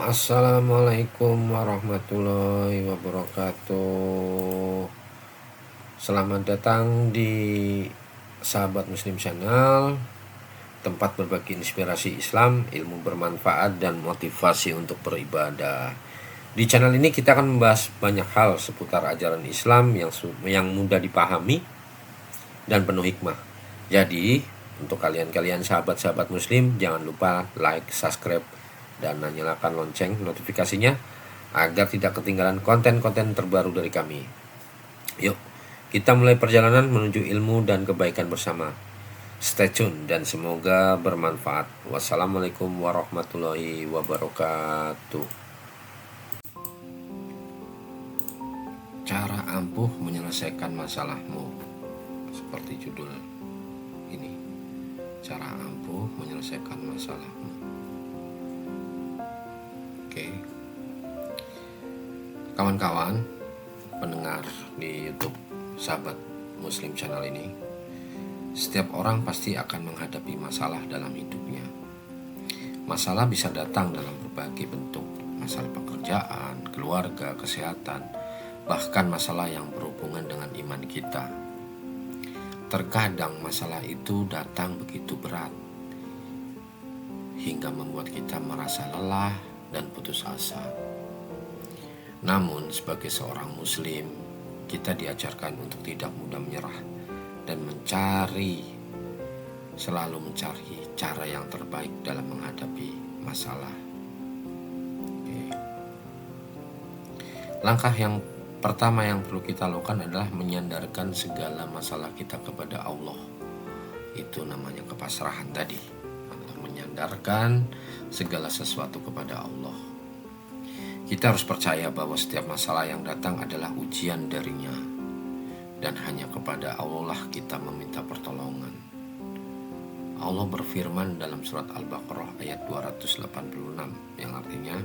Assalamualaikum warahmatullahi wabarakatuh. Selamat datang di Sahabat Muslim Channel, tempat berbagi inspirasi Islam, ilmu bermanfaat, dan motivasi untuk beribadah. Di channel ini kita akan membahas banyak hal seputar ajaran Islam yang mudah dipahami dan penuh hikmah. Jadi, untuk kalian sahabat-sahabat Muslim, jangan lupa like, subscribe, dan nyalakan lonceng notifikasinya agar tidak ketinggalan konten-konten terbaru dari kami. Yuk, kita mulai perjalanan menuju ilmu dan kebaikan bersama. Stay tune dan semoga bermanfaat. Wassalamualaikum warahmatullahi wabarakatuh. Cara ampuh menyelesaikan masalahmu. Seperti judul ini. Cara ampuh menyelesaikan masalahmu. Kawan-kawan pendengar di YouTube Sahabat Muslim Channel ini, setiap orang pasti akan menghadapi masalah dalam hidupnya. Masalah bisa datang dalam berbagai bentuk, masalah pekerjaan, keluarga, kesehatan, bahkan masalah yang berhubungan dengan iman kita. Terkadang masalah itu datang begitu berat hingga membuat kita merasa lelah dan putus asa. Namun sebagai seorang muslim, kita diajarkan untuk tidak mudah menyerah dan selalu mencari cara yang terbaik dalam menghadapi masalah. Langkah yang pertama yang perlu kita lakukan adalah menyandarkan segala masalah kita kepada Allah. Itu namanya kepasrahan tadi. Menyandarkan segala sesuatu kepada Allah. Kita harus percaya bahwa setiap masalah yang datang adalah ujian darinya, dan hanya kepada Allah lah kita meminta pertolongan. Allah berfirman dalam surat Al-Baqarah ayat 286 yang artinya,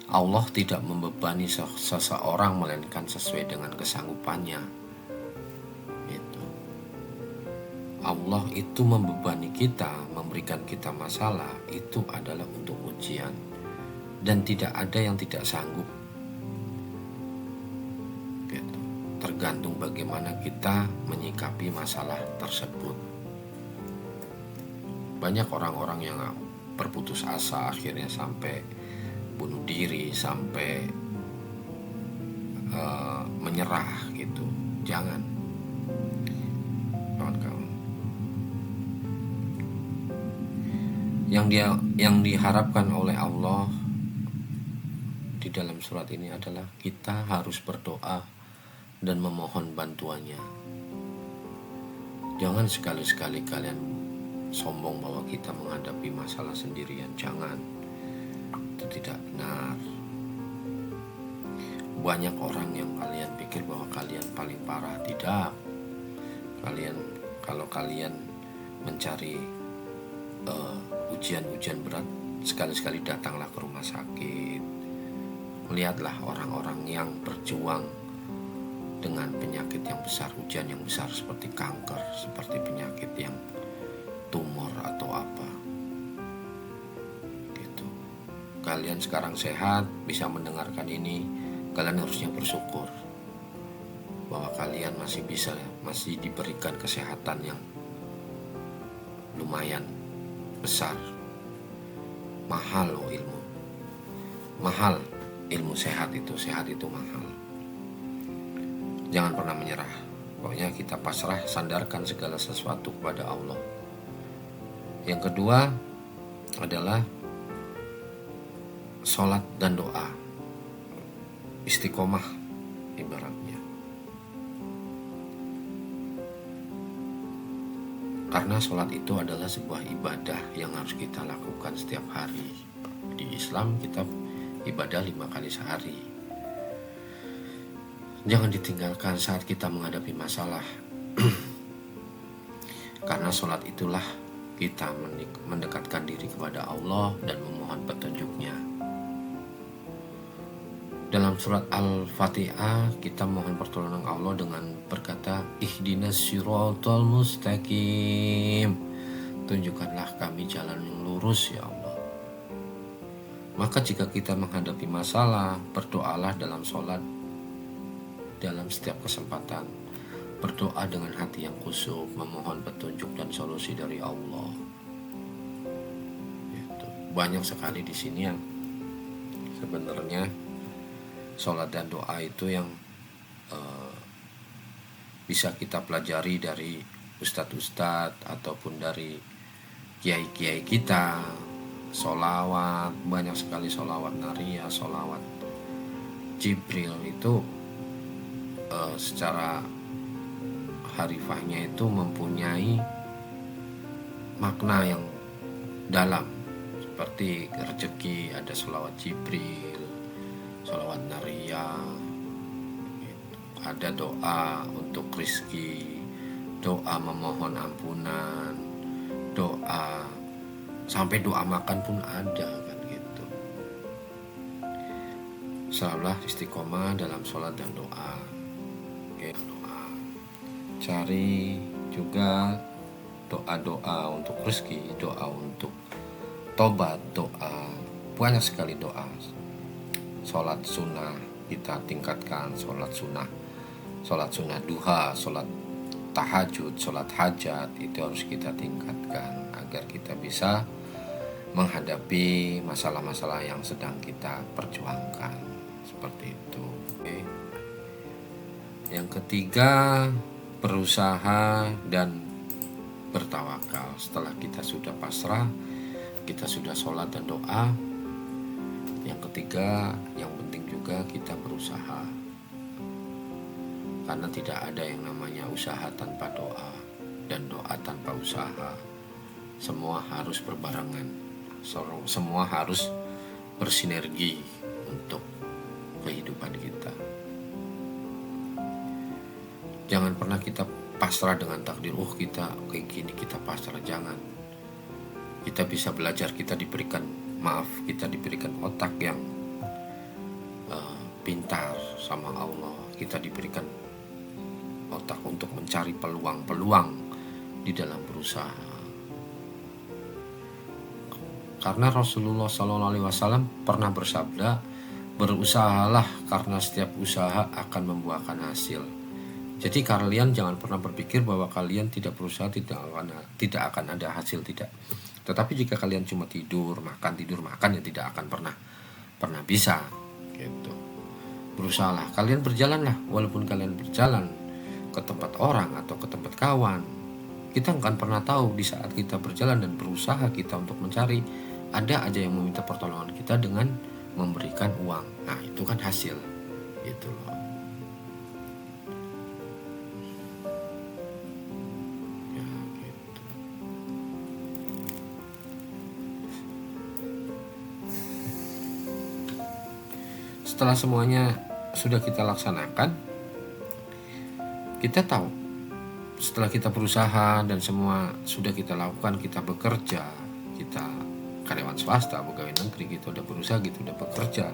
Allah tidak membebani seseorang melainkan sesuai dengan kesanggupannya. Allah itu membebani kita, memberikan kita masalah, itu adalah untuk ujian. Dan tidak ada yang tidak sanggup. Tergantung bagaimana kita menyikapi masalah tersebut. Banyak orang-orang yang berputus asa akhirnya sampai bunuh diri, sampai menyerah gitu. Jangan, kawan-kawan. Yang diharapkan oleh Allah di dalam surat ini adalah kita harus berdoa dan memohon bantuannya. Jangan sekali-sekali kalian sombong bahwa kita menghadapi masalah sendirian. Jangan. Itu tidak benar. Banyak orang yang kalian pikir bahwa kalian paling parah. Tidak. Kalau kalian mencari ujian-ujian berat, sekali-sekali datanglah ke rumah sakit. Lihatlah orang-orang yang berjuang dengan penyakit yang besar, ujian yang besar seperti kanker, seperti penyakit yang tumor atau apa. Gitu. Kalian sekarang sehat, bisa mendengarkan ini, kalian harusnya bersyukur bahwa kalian masih diberikan kesehatan yang lumayan besar. Mahal loh ilmu. Mahal. Ilmu sehat itu mahal. Jangan pernah menyerah. Pokoknya kita pasrah, sandarkan segala sesuatu kepada Allah. Yang kedua adalah sholat dan doa. Istiqomah ibaratnya. Karena sholat itu adalah sebuah ibadah yang harus kita lakukan setiap hari. Di Islam kita ibadah 5 kali sehari. Jangan ditinggalkan saat kita menghadapi masalah. Karena sholat itulah kita mendekatkan diri kepada Allah dan memohon petunjuknya. Dalam surat Al-Fatihah kita mohon pertolongan Allah dengan berkata, Ihdinas siratal mustaqim. Tunjukkanlah kami jalan yang lurus ya Allah. Maka jika kita menghadapi masalah, berdoalah dalam sholat, dalam setiap kesempatan. Berdoa dengan hati yang khusyuk, memohon petunjuk dan solusi dari Allah. Gitu. Banyak sekali di sini yang sebenarnya sholat dan doa itu yang bisa kita pelajari dari ustadz-ustadz ataupun dari kiai-kiai kita. Sholawat, banyak sekali sholawat Naria, sholawat Jibril itu secara harifahnya itu mempunyai makna yang dalam, seperti rezeki ada sholawat Jibril, sholawat Naria gitu. Ada doa untuk rizki, doa memohon ampunan, doa sampai doa makan pun ada kan gitu. Selalulah istiqomah dalam sholat dan doa. Oke, doa. Cari juga doa-doa untuk rezeki, doa untuk tobat, doa banyak sekali doa. Sholat sunnah kita tingkatkan, sholat sunnah duha, sholat tahajud, sholat hajat itu harus kita tingkatkan agar kita bisa menghadapi masalah-masalah yang sedang kita perjuangkan, seperti itu. Oke. Yang ketiga, berusaha dan bertawakal. Setelah kita sudah pasrah, kita sudah sholat dan doa, yang ketiga yang penting juga kita berusaha, karena tidak ada yang namanya usaha tanpa doa dan doa tanpa usaha. Semua harus berbarengan, semua harus bersinergi untuk kehidupan kita. Jangan pernah kita pasrah dengan takdir, kita kayak gini, kita pasrah. Jangan. Kita bisa belajar, kita diberikan otak yang pintar sama Allah. Kita diberikan otak untuk mencari peluang-peluang di dalam berusaha. Karena Rasulullah SAW pernah bersabda, berusahalah karena setiap usaha akan membuahkan hasil. Jadi kalian jangan pernah berpikir bahwa kalian tidak berusaha tidak akan ada hasil, tidak. Tetapi jika kalian cuma tidur makan ya tidak akan pernah bisa gitu. Berusahalah, kalian berjalanlah, walaupun kalian berjalan ke tempat orang atau ke tempat kawan, kita akan pernah tahu di saat kita berjalan dan berusaha kita untuk mencari, ada aja yang meminta pertolongan kita dengan memberikan uang. Nah itu kan hasil gitu loh. Ya, gitu. Setelah semuanya sudah kita laksanakan, kita tahu setelah kita berusaha dan semua sudah kita lakukan, kita bekerja, kita karyawan swasta, pegawai negeri gitu, udah berusaha gitu, udah bekerja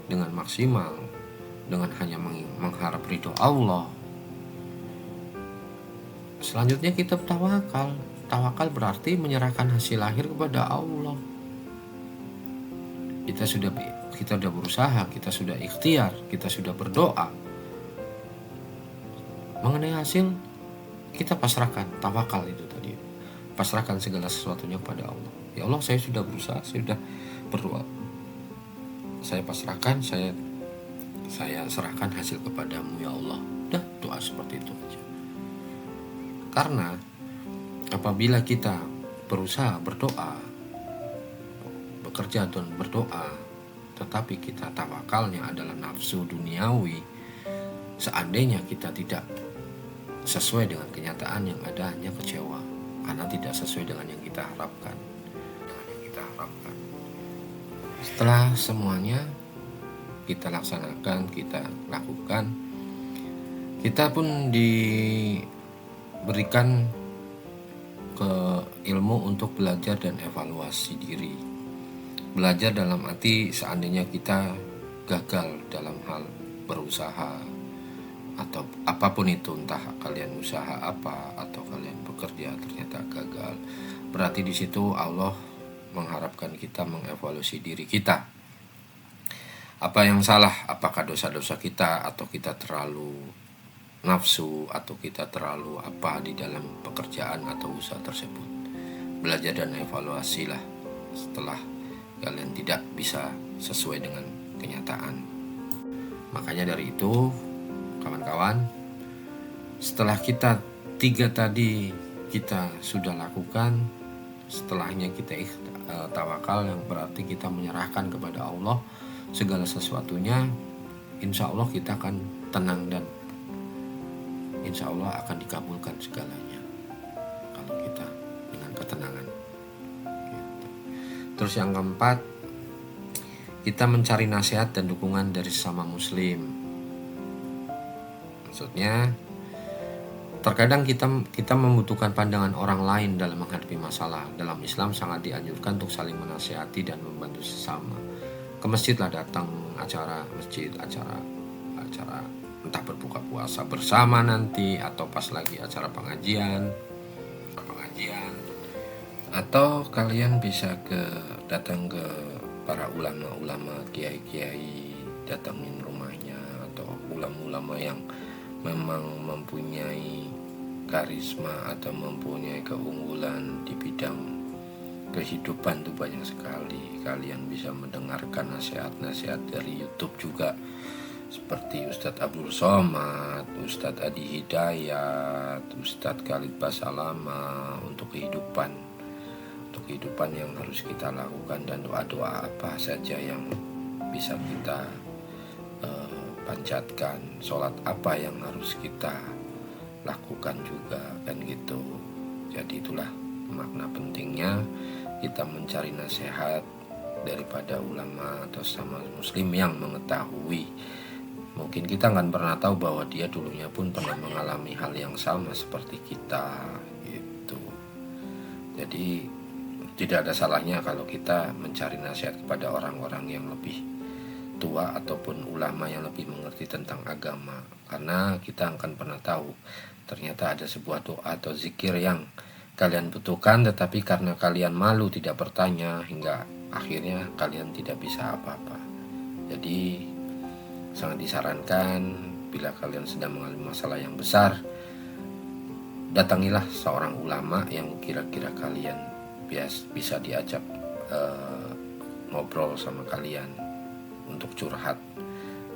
dengan maksimal, dengan hanya mengharap ridho Allah. Selanjutnya kita tawakal. Tawakal berarti menyerahkan hasil akhir kepada Allah. Kita sudah berusaha, kita sudah ikhtiar, kita sudah berdoa. Mengenai hasil kita pasrahkan, tawakal itu tadi. Pasrahkan segala sesuatunya kepada Allah. Ya Allah, saya sudah berusaha, saya sudah berdoa. Saya pasrahkan, saya serahkan hasil kepadamu ya Allah. Udah, doa seperti itu aja. Karena apabila kita berusaha berdoa, bekerja dan berdoa, tetapi kita tawakalnya adalah nafsu duniawi, seandainya kita tidak sesuai dengan kenyataan yang ada, hanya kecewa karena tidak sesuai dengan yang kita harapkan. Setelah semuanya kita laksanakan, kita lakukan, kita pun diberikan ke ilmu untuk belajar dan evaluasi diri. Belajar dalam arti seandainya kita gagal dalam hal berusaha atau apapun itu, entah kalian usaha apa atau kalian bekerja ternyata gagal, berarti di situ Allah mengharapkan kita mengevaluasi diri kita. Apa yang salah? Apakah dosa-dosa kita, atau kita terlalu nafsu, atau kita terlalu apa di dalam pekerjaan atau usaha tersebut. Belajar dan evaluasilah setelah kalian tidak bisa sesuai dengan kenyataan. Makanya dari itu, kawan-kawan, setelah kita 3 tadi kita sudah lakukan, setelahnya kita tawakal, yang berarti kita menyerahkan kepada Allah segala sesuatunya. Insya Allah kita akan tenang dan insya Allah akan dikabulkan segalanya kalau kita dengan ketenangan gitu. Terus yang keempat, kita mencari nasihat dan dukungan dari sesama muslim. Maksudnya terkadang kita membutuhkan pandangan orang lain dalam menghadapi masalah. Dalam Islam sangat dianjurkan untuk saling menasihati dan membantu sesama. Ke masjidlah datang, acara masjid, acara entah berbuka puasa bersama nanti, atau pas lagi acara pengajian, atau kalian bisa datang ke para ulama-ulama, kiai-kiai, datangin rumahnya, atau ulama-ulama yang memang mempunyai karisma atau mempunyai keunggulan di bidang kehidupan. Itu banyak sekali. Kalian bisa mendengarkan nasihat-nasihat dari YouTube juga, seperti Ustadz Abdul Somad, Ustadz Adi Hidayat, Ustadz Khalid Basalama, untuk kehidupan yang harus kita lakukan, dan doa-doa apa saja yang bisa kita panjatkan, sholat apa yang harus kita lakukan juga, kan gitu. Jadi itulah makna pentingnya kita mencari nasihat daripada ulama atau sama muslim yang mengetahui. Mungkin kita nggak pernah tahu bahwa dia dulunya pun pernah mengalami hal yang sama seperti kita gitu. Jadi tidak ada salahnya kalau kita mencari nasihat kepada orang-orang yang lebih tua ataupun ulama yang lebih mengerti tentang agama, karena kita akan pernah tahu ternyata ada sebuah doa atau zikir yang kalian butuhkan, tetapi karena kalian malu tidak bertanya, hingga akhirnya kalian tidak bisa apa-apa. Jadi sangat disarankan bila kalian sedang mengalami masalah yang besar, datangilah seorang ulama yang kira-kira kalian bisa diajak ngobrol sama kalian untuk curhat.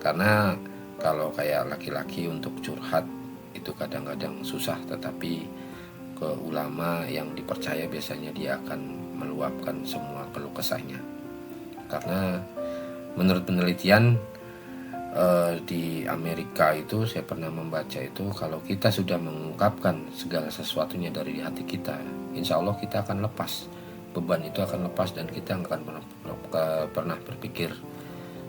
Karena kalau kayak laki-laki untuk curhat itu kadang-kadang susah, tetapi ke ulama yang dipercaya biasanya dia akan meluapkan semua keluh kesahnya. Karena menurut penelitian di Amerika itu, saya pernah membaca itu, kalau kita sudah mengungkapkan segala sesuatunya dari hati kita, insya Allah kita akan lepas, beban itu akan lepas, dan kita akan pernah berpikir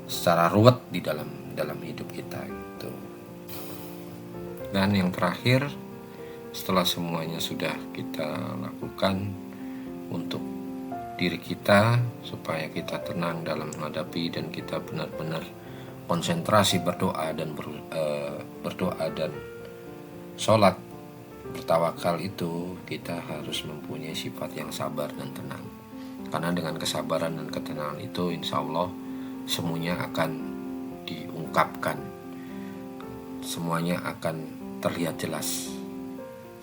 secara ruwet di dalam hidup kita gitu. Dan yang terakhir, setelah semuanya sudah kita lakukan untuk diri kita supaya kita tenang dalam menghadapi, dan kita benar-benar konsentrasi berdoa dan sholat, bertawakal, itu kita harus mempunyai sifat yang sabar dan tenang. Karena dengan kesabaran dan ketenangan itu insya Allah semuanya akan diungkapkan, semuanya akan terlihat jelas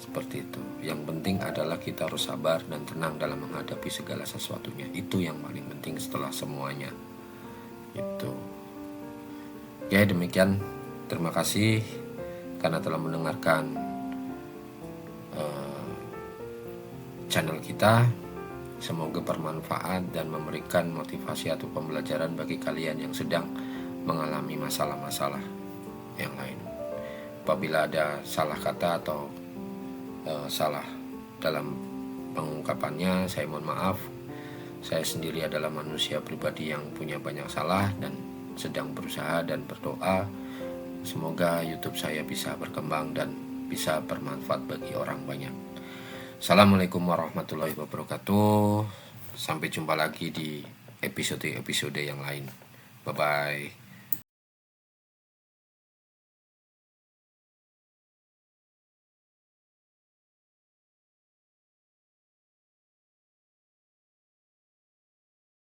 seperti itu. Yang penting adalah kita harus sabar dan tenang dalam menghadapi segala sesuatunya. Itu yang paling penting setelah semuanya itu. Ya, demikian. Terima kasih karena telah mendengarkan channel kita. Semoga bermanfaat dan memberikan motivasi atau pembelajaran bagi kalian yang sedang mengalami masalah-masalah yang lain. Apabila ada salah kata atau salah dalam pengungkapannya, saya mohon maaf. Saya sendiri adalah manusia pribadi yang punya banyak salah dan sedang berusaha dan berdoa semoga YouTube saya bisa berkembang dan bisa bermanfaat bagi orang banyak. Assalamualaikum warahmatullahi wabarakatuh. Sampai jumpa lagi di episode-episode yang lain. Bye-bye.